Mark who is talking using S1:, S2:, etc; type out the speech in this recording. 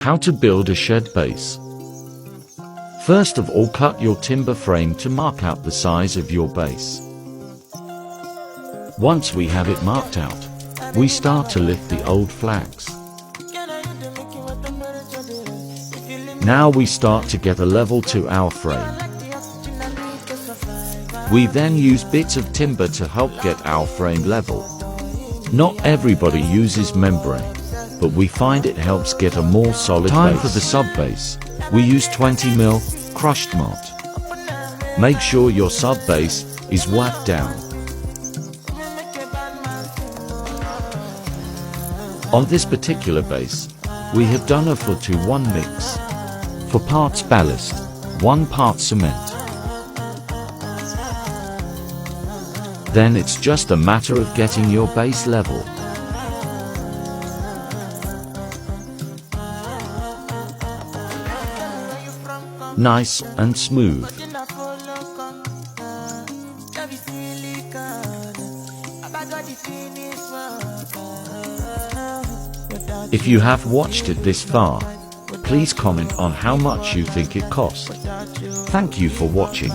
S1: How to build a shed base. First of all, cut your timber frame to mark out the size of your base. Once we have it marked out, we start to lift the old flags. Now we start to get a level to our frame. We then use bits of timber to help get our frame level. Not everybody uses membrane, but we find it helps get a more solid base. For the sub-base, we use 20mm crushed mud. Make sure your sub-base is whacked down. On this particular base, we have done a 4-to-1 mix. For parts ballast, 1 part cement. Then it's just a matter of getting your base level. Nice and smooth. If you have watched it this far, please comment on how much you think it cost. Thank you for watching.